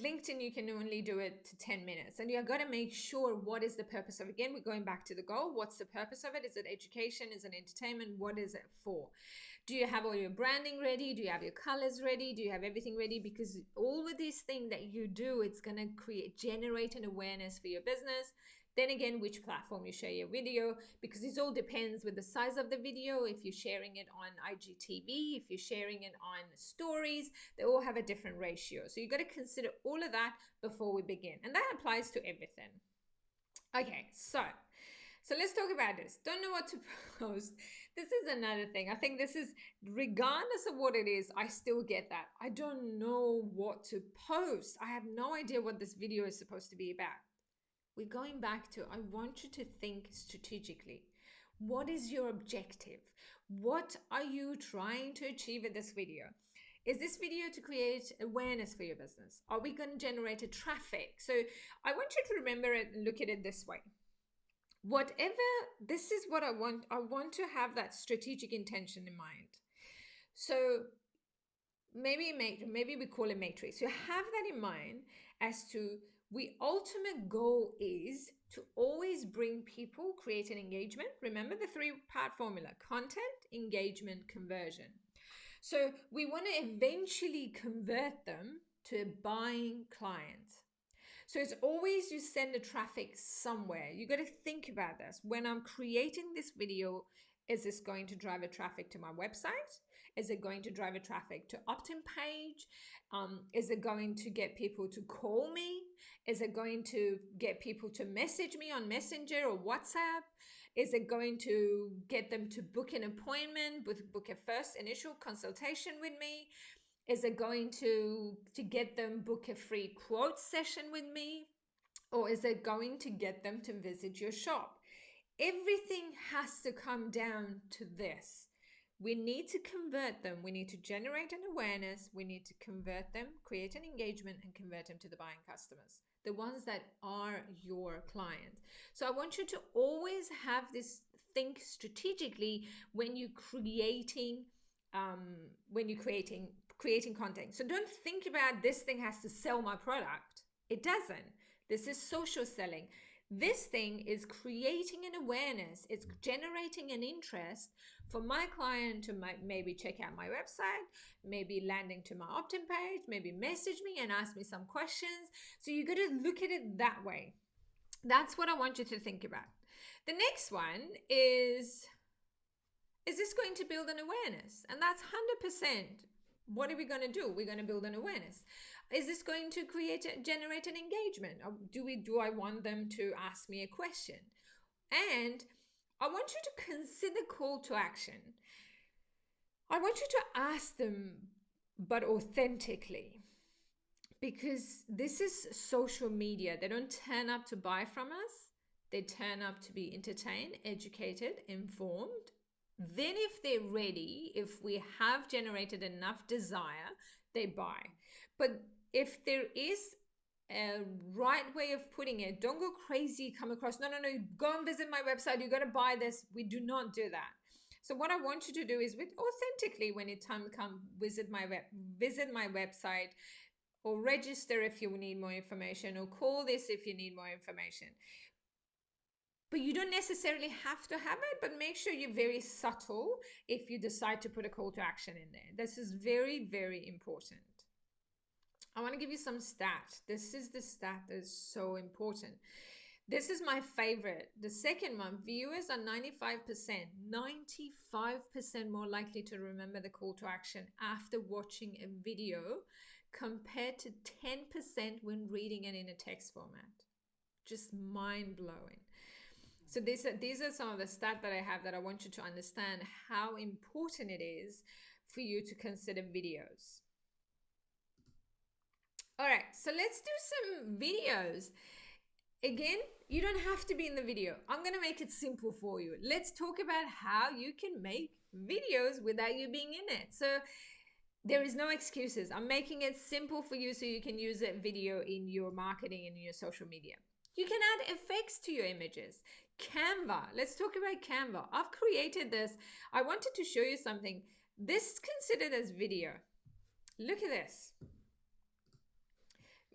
A: LinkedIn, you can only do it to 10 minutes, and you've got to make sure what is the purpose of it. Again, we're going back to the goal. What's the purpose of it? Is it education? Is it entertainment? What is it for? Do you have all your branding ready? Do you have your colors ready? Do you have everything ready? Because all of these things that you do, it's going to generate an awareness for your business. Then again, which platform you share your video, because it all depends with the size of the video. If you're sharing it on IGTV, if you're sharing it on stories, they all have a different ratio. So you've got to consider all of that before we begin. And that applies to everything. Okay, so let's talk about this. Don't know what to post. This is another thing. I think this is, regardless of what it is, I still get that. I don't know what to post. I have no idea what this video is supposed to be about. We're going back to, I want you to think strategically. What is your objective? What are you trying to achieve in this video? Is this video to create awareness for your business? Are we going to generate a traffic? So I want you to remember it and look at it this way. Whatever, this is what I want. I want to have that strategic intention in mind. So maybe we call it matrix. You have that in mind as to, the ultimate goal is to always bring people, create an engagement. Remember the 3-part formula: content, engagement, conversion. So we want to eventually convert them to a buying client. So it's always, you send the traffic somewhere. You got to think about this. When I'm creating this video, is this going to drive a traffic to my website? Is it going to drive a traffic to opt-in page? Is it going to get people to call me? Is it going to get people to message me on Messenger or WhatsApp? Is it going to get them to book an appointment, book a first initial consultation with me? Is it going to get them book a free quote session with me? Or is it going to get them to visit your shop? Everything has to come down to this. We need to convert them. We need to generate an awareness. We need to convert them, create an engagement, and convert them to the buying customers, the ones that are your clients. So I want you to always have this, think strategically when you're creating creating content. So don't think about this thing has to sell my product. It doesn't. This is social selling. This thing is creating an awareness. It's generating an interest for my client to maybe check out my website, maybe landing to my opt-in page, maybe message me and ask me some questions. So you got to look at it that way. That's what I want you to think about. The next one is this going to build an awareness? And that's 100%. What are we going to do? We're going to build an awareness. Is this going to generate an engagement? Do I want them to ask me a question? And I want you to consider call to action. I want you to ask them, but authentically, because this is social media. They don't turn up to buy from us. They turn up to be entertained, educated, informed. Then if they're ready, if we have generated enough desire, they buy. But if there is a right way of putting it, don't go crazy, come across, no, go and visit my website, you got to buy this. We do not do that. So what I want you to do is authentically, when it's time to come visit my website, or register if you need more information, or call this if you need more information. But you don't necessarily have to have it, but make sure you're very subtle if you decide to put a call to action in there. This is very, very important. I want to give you some stat. This is the stat that is so important. This is my favorite. The second one, viewers are 95% more likely to remember the call to action after watching a video compared to 10% when reading it in a text format. Just mind-blowing. So these are some of the stats that I have that I want you to understand how important it is for you to consider videos. All right, so let's do some videos. Again, you don't have to be in the video. I'm going to make it simple for you. Let's talk about how you can make videos without you being in it. So there is no excuses. I'm making it simple for you so you can use a video in your marketing and in your social media. You can add effects to your images. Canva. Let's talk about Canva. I've created this. I wanted to show you something. This is considered as video. Look at this.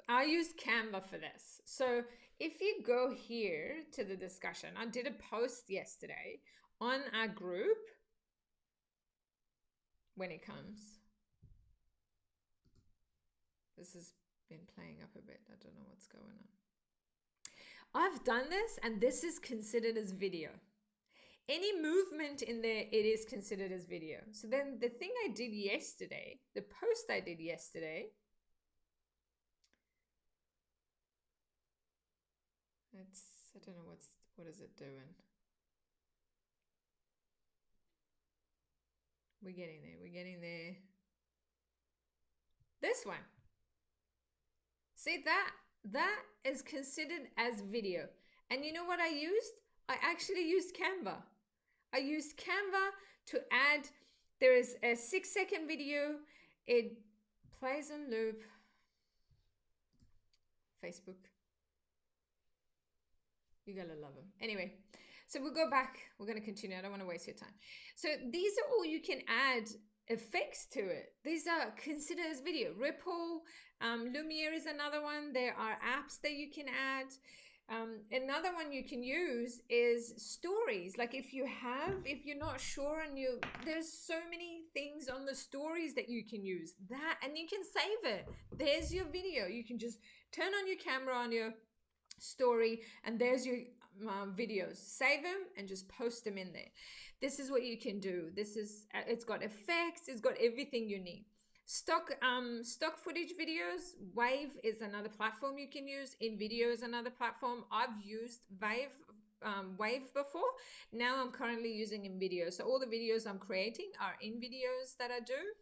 A: I used Canva for this. So if you go here to the discussion, I did a post yesterday on our group when it comes. This has been playing up a bit. I don't know what's going on. I've done this, and this is considered as video. Any movement in there, it is considered as video. So then the thing I did yesterday, the post I did yesterday, I don't know what is it doing. We're getting there. This one. See that is considered as video. And you know what I used? I actually used Canva. I used Canva to add, there is a 6-second video. It plays on loop. Facebook. You gotta love them. Anyway, so we'll go back. We're going to continue. I don't want to waste your time. So these are all you can add effects to it. These are considered as video. Ripple, Lumiere is another one. There are apps that you can add. Another one you can use is stories. Like if you're not sure and there's so many things on the stories that you can use that, and you can save it. There's your video. You can just turn on your camera on your story and there's your videos. Save them and just post them in there. This is what you can do. It's got effects. It's got everything you need. Stock footage videos. Wave is another platform you can use. InVideo is another platform. I've used Wave before. Now I'm currently using InVideo. So all the videos I'm creating are InVideos that I do.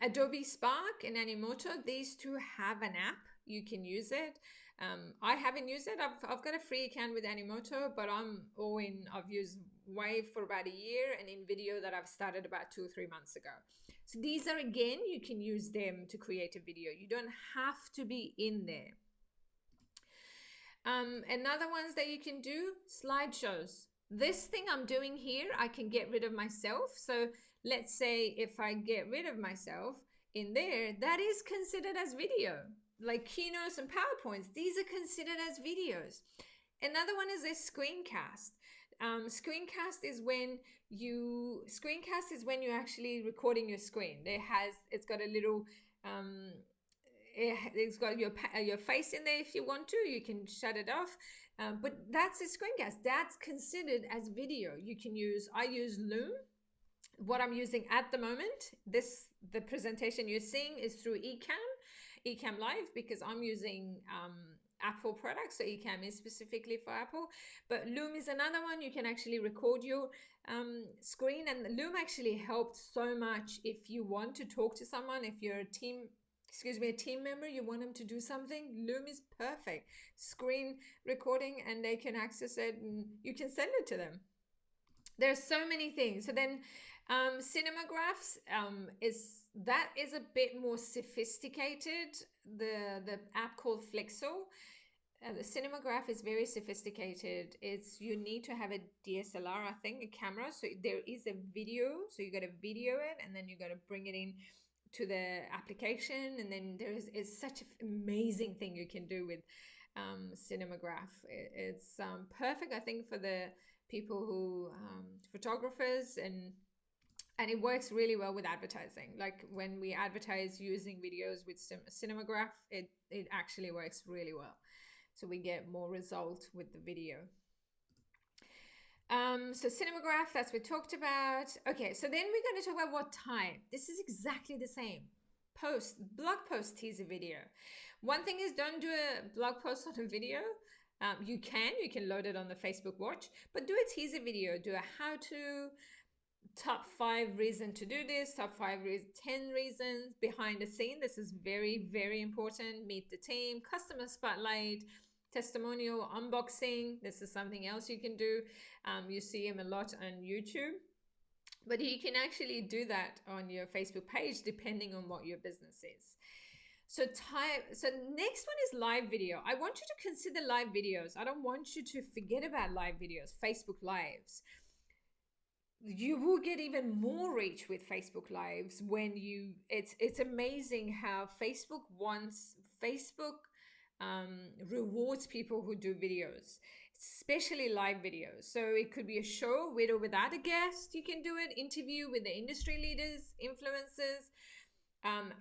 A: Adobe Spark and Animoto. These two have an app. You can use it. I haven't used it. I've got a free account with Animoto, but I'm all in. I've used Wave for about a year, and in video that I've started about 2 or 3 months ago. So these are, again, you can use them to create a video. You don't have to be in there. Another ones that you can do, slideshows. This thing I'm doing here, I can get rid of myself. So let's say if I get rid of myself in there, that is considered as video. Like keynotes and PowerPoints, these are considered as videos. Another one is a screencast. Screencast is when you're actually recording your screen. It's got a little it's got your face in there. If you want to, you can shut it off, but that's a screencast. That's considered as video. I use Loom. What I'm using at the moment, the presentation you're seeing is through Ecamm Live, because I'm using Apple products, so Ecamm is specifically for Apple. But Loom is another one. You can actually record your screen, and Loom actually helped so much if you want to talk to someone. If you're a team member, you want them to do something, Loom is perfect. Screen recording, and they can access it, and you can send it to them. There's so many things. So then cinemagraphs is a bit more sophisticated. The app called Flexo, the cinemagraph is very sophisticated. You need to have a DSLR, I think, a camera. So there is a video, so you got to video it, and then you got to bring it in to the application, and then it's such an amazing thing you can do with cinemagraph. It's perfect, I think, for the people who photographers, and it works really well with advertising. Like when we advertise using videos with cinemagraph, it actually works really well, so we get more result with the video. So cinemagraph, that's what we talked about. Okay, so then we're going to talk about what type. This is exactly the same. Blog post teaser video. One thing is, don't do a blog post on a video. You can load it on the Facebook Watch, but do a teaser video. Do a how-to, top 5 reasons to do this, top 10 reasons, behind the scene. This is very, very important. Meet the team, customer spotlight, testimonial, unboxing. This is something else you can do. You see them a lot on YouTube, but you can actually do that on your Facebook page depending on what your business is. So next one is live video. I want you to consider live videos. I don't want you to forget about live videos, Facebook Lives. You will get even more reach with Facebook Lives when it's amazing how Facebook rewards people who do videos, especially live videos. So it could be a show with or without a guest. You can do it, interview with the industry leaders, influencers,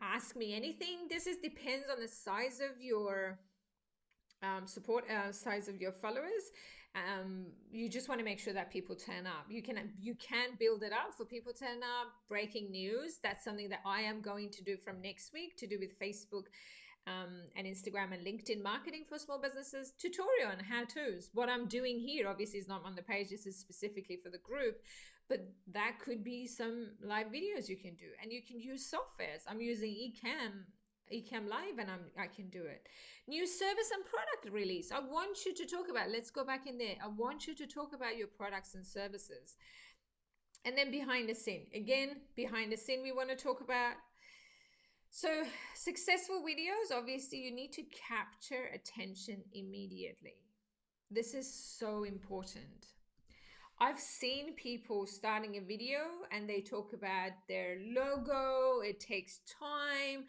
A: ask me anything. This depends on the size of your size of your followers. You just want to make sure that people turn up. You can build it up for people to turn up. Breaking news, that's something that I am going to do from next week, to do with Facebook and Instagram and LinkedIn marketing for small businesses. Tutorial on how-tos. What I'm doing here obviously is not on the page. This is specifically for the group, but that could be some live videos you can do, and you can use softwares. I'm using Ecamm Live, and I can do it. New service and product release. I want you to talk about, let's go back in there. I want you to talk about your products and services. And then behind the scene. Again, behind the scene we want to talk about. So successful videos, obviously you need to capture attention immediately. This is so important. I've seen people starting a video and they talk about their logo. It takes time.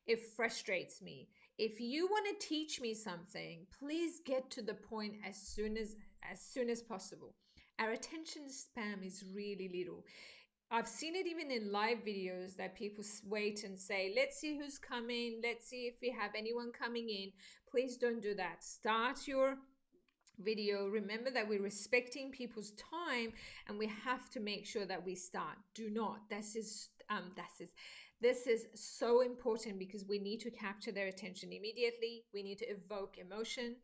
A: It frustrates me. If you want to teach me something, please get to the point as soon as possible. Our attention span is really little. I've seen it even in live videos that people wait and say, let's see who's coming. Let's see if we have anyone coming in. Please don't do that. Start your video. Remember that we're respecting people's time, and we have to make sure that we start. Do not. This is so important, because we need to capture their attention immediately. We need to evoke emotion.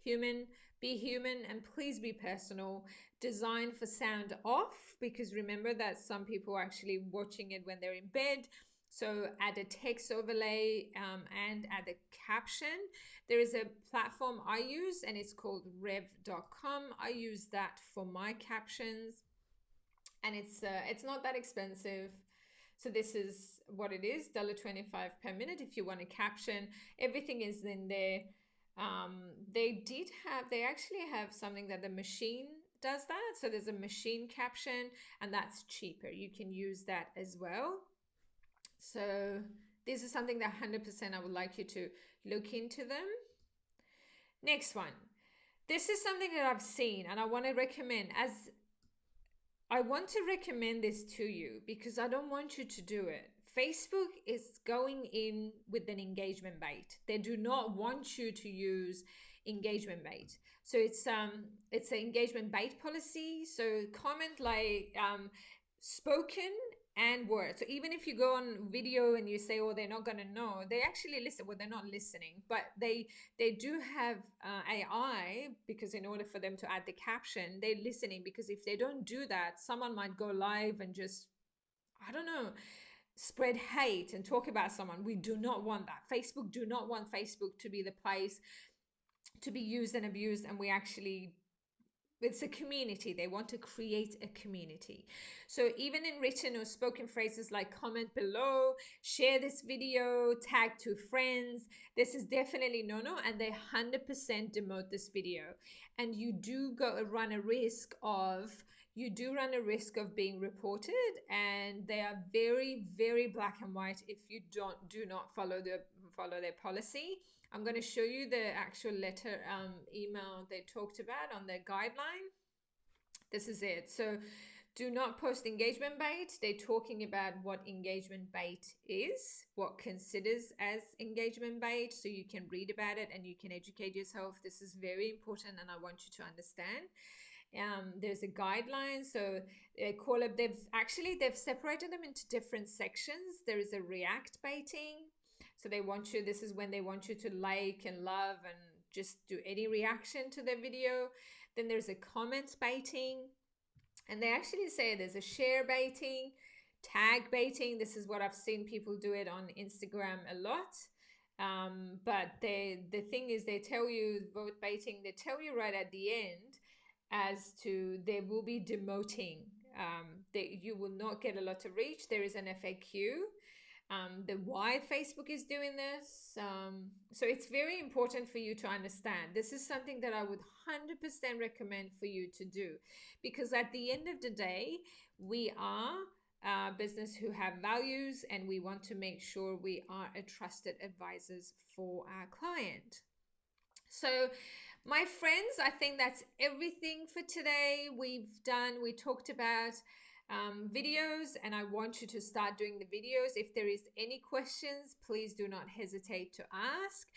A: Be human, and please be personal. Design for sound off, because remember that some people are actually watching it when they're in bed. So add a text overlay and add a caption. There is a platform I use, and it's called rev.com. I use that for my captions. and it's not that expensive. So this is what it is, $1.25 per minute. If you want a caption, everything is in there. They actually have something that the machine does that. So there's a machine caption, and that's cheaper. You can use that as well. So this is something that 100% I would like you to look into them. Next one. This is something that I've seen and I want to recommend as I want to recommend this to you because I don't want you to do it. Facebook is going in with an engagement bait. They do not want you to use engagement bait. So it's an engagement bait policy. So comment like spoken and words. So even if you go on video and you say, "Oh, they're not gonna know," they actually listen. Well, they're not listening, but they do have AI, because in order for them to add the caption, they're listening, because if they don't do that, someone might go live and just, I don't know, spread hate and talk about someone. We do not want that. Facebook do not want Facebook to be the place to be used and abused, and we actually, it's a community. They want to create a community. So even in written or spoken phrases like comment below, share this video, tag two friends, this is definitely no, and they 100% demote this video. And you do run a risk of being reported, and they are very, very black and white if you do not follow their policy. I'm going to show you the actual letter email they talked about on their guideline. This is it. So do not post engagement bait. They're talking about what engagement bait is, what considers as engagement bait, so you can read about it and you can educate yourself. This is very important and I want you to understand. There's a guideline, so they call it, they've separated them into different sections. There is a react baiting. So this is when they want you to like and love and just do any reaction to their video. Then there's a comment baiting. And they actually say there's a share baiting, tag baiting. This is what I've seen people do it on Instagram a lot. But the thing is, they tell you, vote baiting, they tell you right at the end as to they will be demoting. You will not get a lot of reach. There is an FAQ. The why Facebook is doing this. So it's very important for you to understand. This is something that I would 100% recommend for you to do, because at the end of the day, we are a business who have values, and we want to make sure we are a trusted advisors for our client. So my friends, I think that's everything for today. We talked about videos, and I want you to start doing the videos. If there is any questions, please do not hesitate to ask.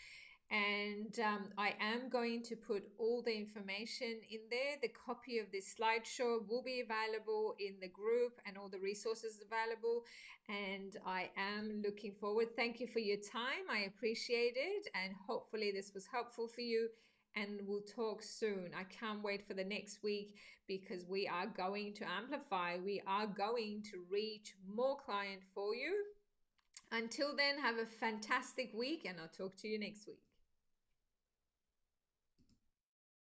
A: And I am going to put all the information in there. The copy of this slideshow will be available in the group, and all the resources available. And I am looking forward. Thank you for your time. I appreciate it. And hopefully this was helpful for you. And we'll talk soon. I can't wait for the next week, because we are going to amplify. We are going to reach more clients for you. Until then, have a fantastic week, and I'll talk to you next week.